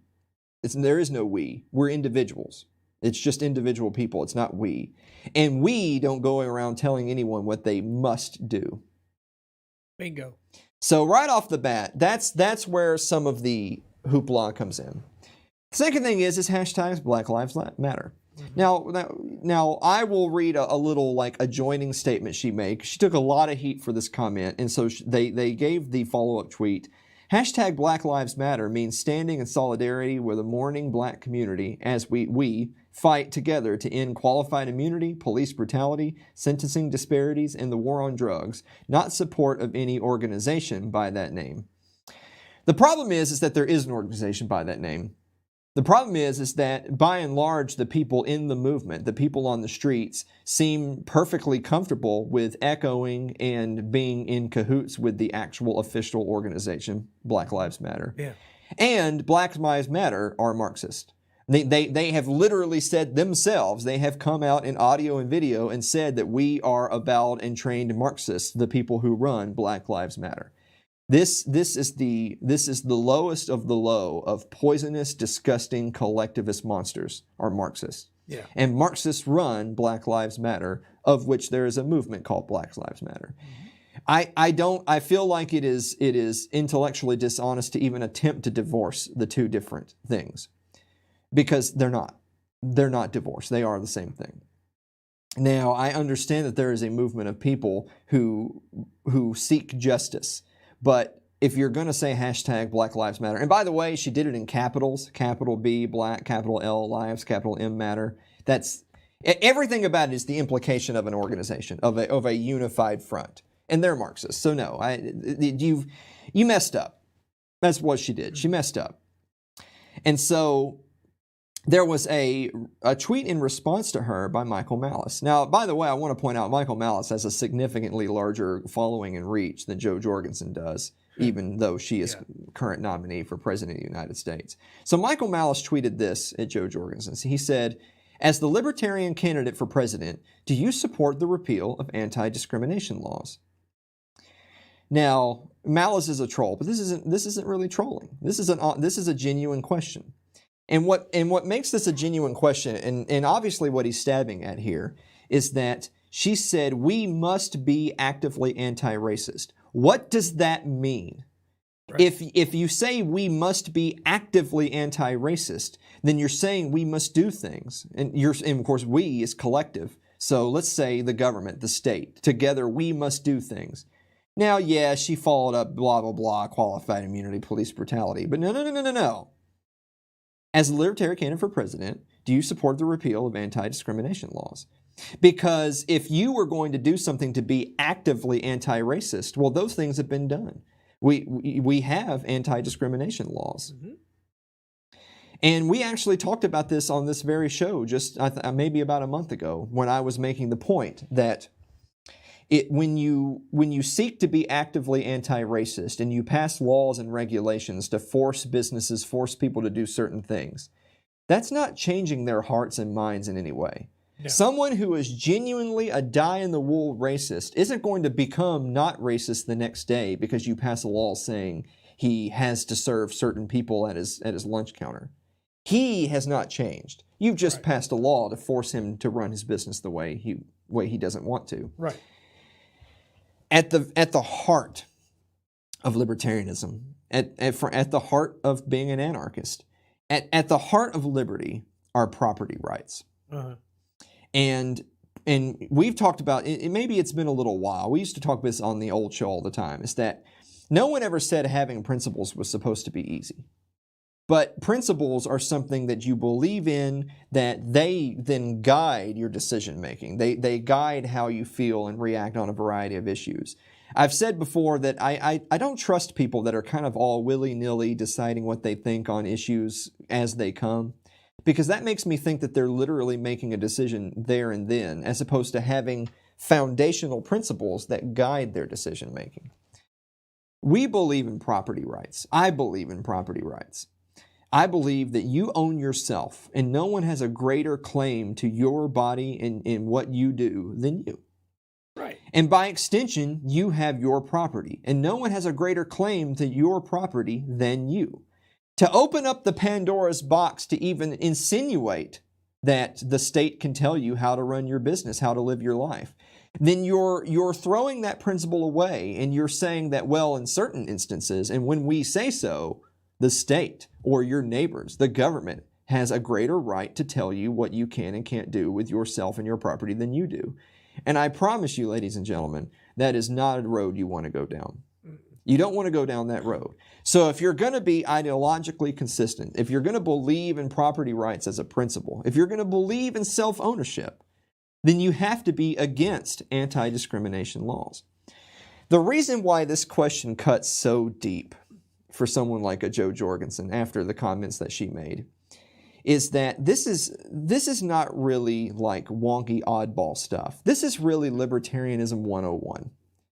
There is no we. We're individuals. It's just individual people. It's not we. And we don't go around telling anyone what they must do. Bingo. So right off the bat, that's where some of the hoopla comes in. Second thing is hashtags Black Lives Matter. Now I will read a little like adjoining statement she made. She took a lot of heat for this comment, and so they gave the follow-up tweet. Hashtag Black Lives Matter means standing in solidarity with the mourning black community as we fight together to end qualified immunity, police brutality, sentencing disparities, and the war on drugs, not support of any organization by that name. The problem is that there is an organization by that name. The problem is that by and large, the people in the movement, the people on the streets, seem perfectly comfortable with echoing and being in cahoots with the actual official organization, Black Lives Matter. Yeah. And Black Lives Matter are Marxist. They have literally said themselves, they have come out in audio and video and said that we are avowed and trained Marxists, the people who run Black Lives Matter. This is the lowest of the low of poisonous, disgusting collectivist monsters are Marxists. Yeah. And Marxists run Black Lives Matter, of which there is a movement called Black Lives Matter. I feel like it is intellectually dishonest to even attempt to divorce the two different things, because they're not. They're not divorced. They are the same thing. Now, I understand that there is a movement of people who seek justice. But if you're going to say hashtag Black Lives Matter, and by the way, she did it in capitals, capital B, Black, capital L, Lives, capital M, Matter. That's everything about it is the implication of an organization, of a unified front. And they're Marxists. So no, you messed up. That's what she did. She messed up. And so there was a tweet in response to her by Michael Malice. Now, by the way, I want to point out Michael Malice has a significantly larger following and reach than Jo Jorgensen does, even though she is current nominee for President of the United States. So Michael Malice tweeted this at Jo Jorgensen. He said, "As the Libertarian candidate for president, do you support the repeal of anti-discrimination laws?" Now, Malice is a troll, but this isn't really trolling. This is a genuine question. And what makes this a genuine question, and obviously what he's stabbing at here, is that she said we must be actively anti-racist. What does that mean? Right. If you say we must be actively anti-racist, then you're saying we must do things. And of course we is collective. So let's say the government, the state, together we must do things. Now, yeah, she followed up blah, blah, blah, qualified immunity, police brutality. But no. As a libertarian candidate for president, do you support the repeal of anti-discrimination laws? Because if you were going to do something to be actively anti-racist, well, those things have been done. We have anti-discrimination laws. Mm-hmm. And we actually talked about this on this very show just maybe about a month ago, when I was making the point that when you seek to be actively anti-racist and you pass laws and regulations to force businesses, force people to do certain things, that's not changing their hearts and minds in any way. No. Someone who is genuinely a die-in-the-wool racist isn't going to become not racist the next day because you pass a law saying he has to serve certain people at his lunch counter. He has not changed. You've just passed a law to force him to run his business the way he doesn't want to. Right. At the heart of libertarianism, at the heart of being an anarchist, at the heart of liberty are property rights. Uh-huh. And we've talked about it. Maybe it's been a little while. We used to talk about this on the old show all the time. Is that no one ever said having principles was supposed to be easy. But principles are something that you believe in, that they then guide your decision making. They guide how you feel and react on a variety of issues. I've said before that I don't trust people that are kind of all willy-nilly deciding what they think on issues as they come, because that makes me think that they're literally making a decision there and then, as opposed to having foundational principles that guide their decision making. We believe in property rights. I believe in property rights. I believe that you own yourself, and no one has a greater claim to your body and in what you do than you. Right. And by extension, you have your property, and no one has a greater claim to your property than you. To open up the Pandora's box to even insinuate that the state can tell you how to run your business, how to live your life, then you're throwing that principle away, and you're saying that, well, in certain instances, and when we say so, the state or your neighbors, the government, has a greater right to tell you what you can and can't do with yourself and your property than you do. And I promise you, ladies and gentlemen, that is not a road you want to go down. You don't want to go down that road. So if you're going to be ideologically consistent, if you're going to believe in property rights as a principle, if you're going to believe in self-ownership, then you have to be against anti-discrimination laws. The reason why this question cuts so deep for someone like a Jo Jorgensen after the comments that she made is that this is not really like wonky oddball stuff. This is really libertarianism 101.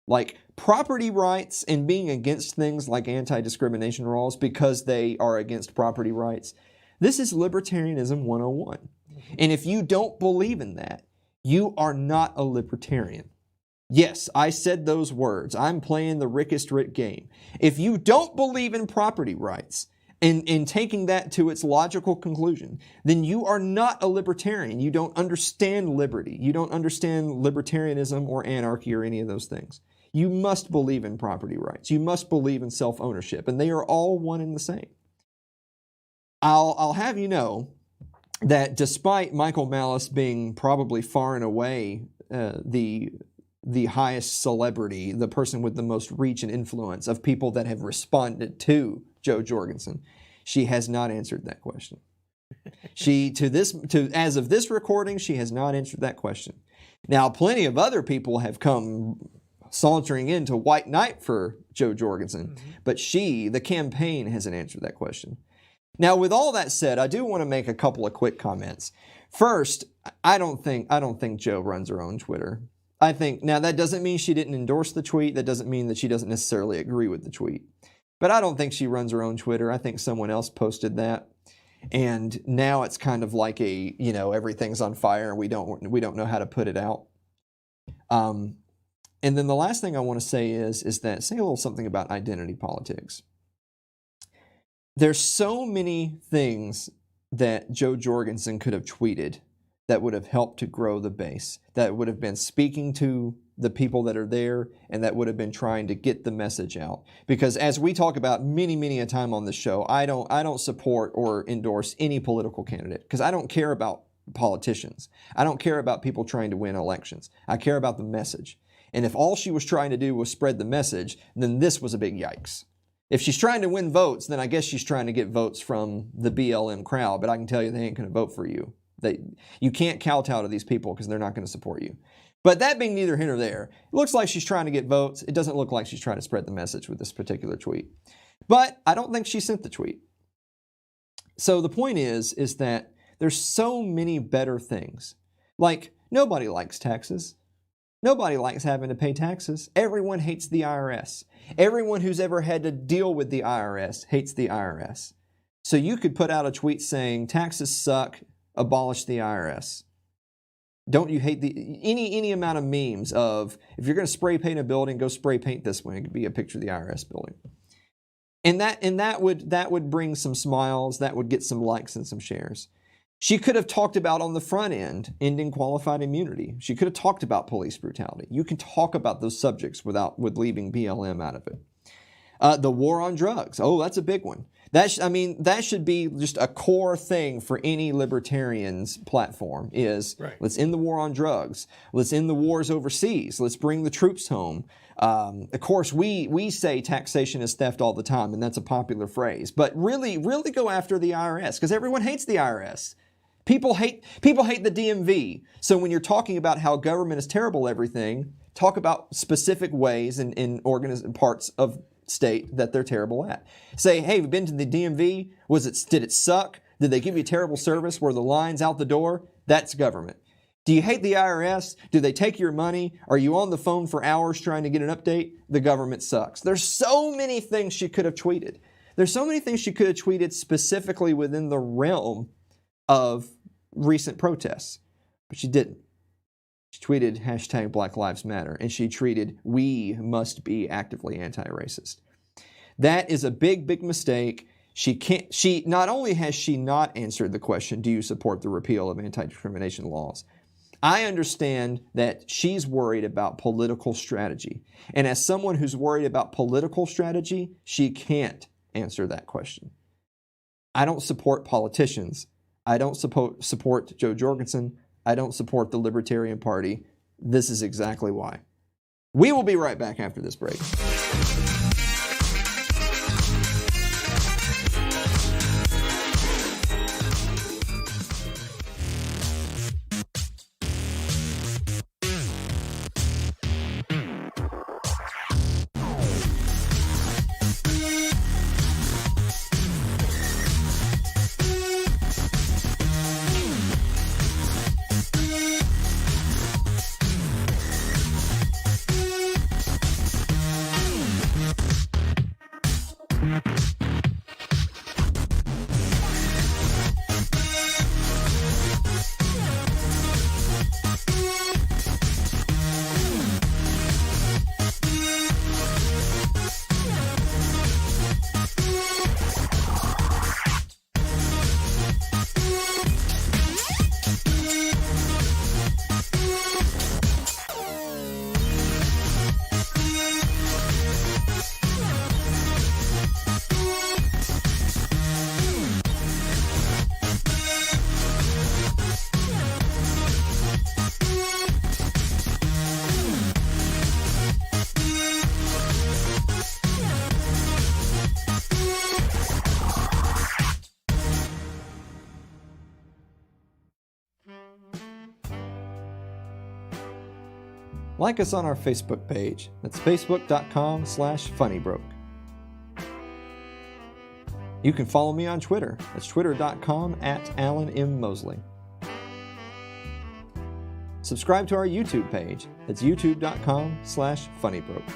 Like property rights and being against things like anti-discrimination laws because they are against property rights. This is libertarianism 101. And if you don't believe in that, you are not a libertarian. Yes, I said those words. I'm playing the Rickest Rick game. If you don't believe in property rights and taking that to its logical conclusion, then you are not a libertarian. You don't understand liberty. You don't understand libertarianism or anarchy or any of those things. You must believe in property rights. You must believe in self-ownership, and they are all one and the same. I'll have you know that despite Michael Malice being probably far and away the highest celebrity, the person with the most reach and influence of people that have responded to Jo Jorgensen, she has not answered that question. As of this recording, she has not answered that question. Now, plenty of other people have come sauntering into white knight for Jo Jorgensen, but the campaign hasn't answered that question. Now, with all that said, I do want to make a couple of quick comments. First, I don't think Jo runs her own Twitter. Now that doesn't mean she didn't endorse the tweet. That doesn't mean that she doesn't necessarily agree with the tweet. But I don't think she runs her own Twitter. I think someone else posted that. And now it's kind of like everything's on fire and we don't know how to put it out. And then the last thing I want to say is that say a little something about identity politics. There's so many things that Jo Jorgensen could have tweeted that would have helped to grow the base, that would have been speaking to the people that are there, and that would have been trying to get the message out. Because as we talk about many a time on this show, I don't support or endorse any political candidate because I don't care about politicians. I don't care about people trying to win elections. I care about the message. And if all she was trying to do was spread the message, then this was a big yikes. If she's trying to win votes, then I guess she's trying to get votes from the BLM crowd, but I can tell you they ain't going to vote for you. You can't kowtow to these people because they're not going to support you. But that being neither here nor there, it looks like she's trying to get votes. It doesn't look like she's trying to spread the message with this particular tweet. But I don't think she sent the tweet. So the point is that there's so many better things. Like, nobody likes taxes. Nobody likes having to pay taxes. Everyone hates the IRS. Everyone who's ever had to deal with the IRS hates the IRS. So you could put out a tweet saying, taxes suck, abolish the IRS. Don't you hate any amount of memes of, if you're going to spray paint a building, go spray paint this one. It could be a picture of the IRS building. And that would bring some smiles. That would get some likes and some shares. She could have talked about on the front end ending qualified immunity. She could have talked about police brutality. You can talk about those subjects with leaving BLM out of it. The war on drugs. Oh, that's a big one. That should be just a core thing for any libertarian's platform is right. Let's end the war on drugs. Let's end the wars overseas. Let's bring the troops home. Of course, we say taxation is theft all the time, and that's a popular phrase. But really go after the IRS because everyone hates the IRS. People hate the DMV. So when you're talking about how government is terrible at everything, talk about specific ways in parts of state that they're terrible at. Say, hey, we've been to the DMV. Did it suck? Did they give you terrible service? Were the lines out the door? That's government. Do you hate the IRS? Do they take your money? Are you on the phone for hours trying to get an update? The government sucks. There's so many things she could have tweeted. There's so many things she could have tweeted specifically within the realm of recent protests, but she didn't. She tweeted hashtag Black Lives Matter, and she tweeted, we must be actively anti-racist. That is a big mistake. She not only has she not answered the question, do you support the repeal of anti-discrimination laws? I understand that she's worried about political strategy. And as someone who's worried about political strategy, she can't answer that question. I don't support politicians. I don't support Joe Jorgensen. I don't support the Libertarian Party. This is exactly why. We will be right back after this break. Like us on our Facebook page. That's facebook.com/funnybroke. You can follow me on Twitter. That's twitter.com/Alan M. Mosley. Subscribe to our YouTube page. That's youtube.com/funnybroke.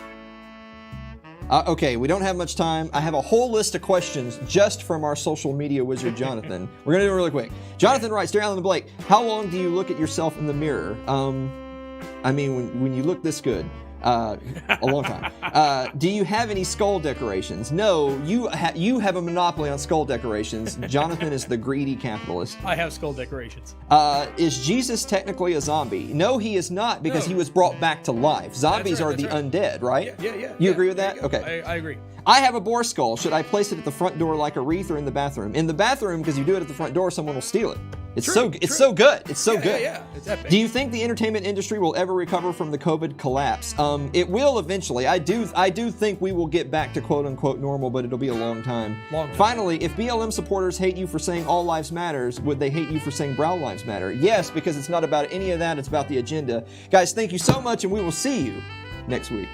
Okay, we don't have much time. I have a whole list of questions just from our social media wizard, Jonathan. We're going to do it really quick. Jonathan writes, Dear Alan and Blake, how long do you look at yourself in the mirror? I mean, when you look this good, a long time. Do you have any skull decorations? No, you have a monopoly on skull decorations. Jonathan is the greedy capitalist. I have skull decorations. Is Jesus technically a zombie? No, he is not, because he was brought back to life. Zombies are the undead, right? Yeah. You agree with that? Okay. I agree. I have a boar skull. Should I place it at the front door like a wreath or in the bathroom? In the bathroom, because you do it at the front door, someone will steal it. It's so good. It's so good. Yeah, it's epic. Do you think the entertainment industry will ever recover from the COVID collapse? It will eventually. I do think we will get back to quote unquote normal, but it'll be a long time. Finally, if BLM supporters hate you for saying all lives matters, would they hate you for saying brown lives matter? Yes, because it's not about any of that. It's about the agenda. Guys, thank you so much, and we will see you next week.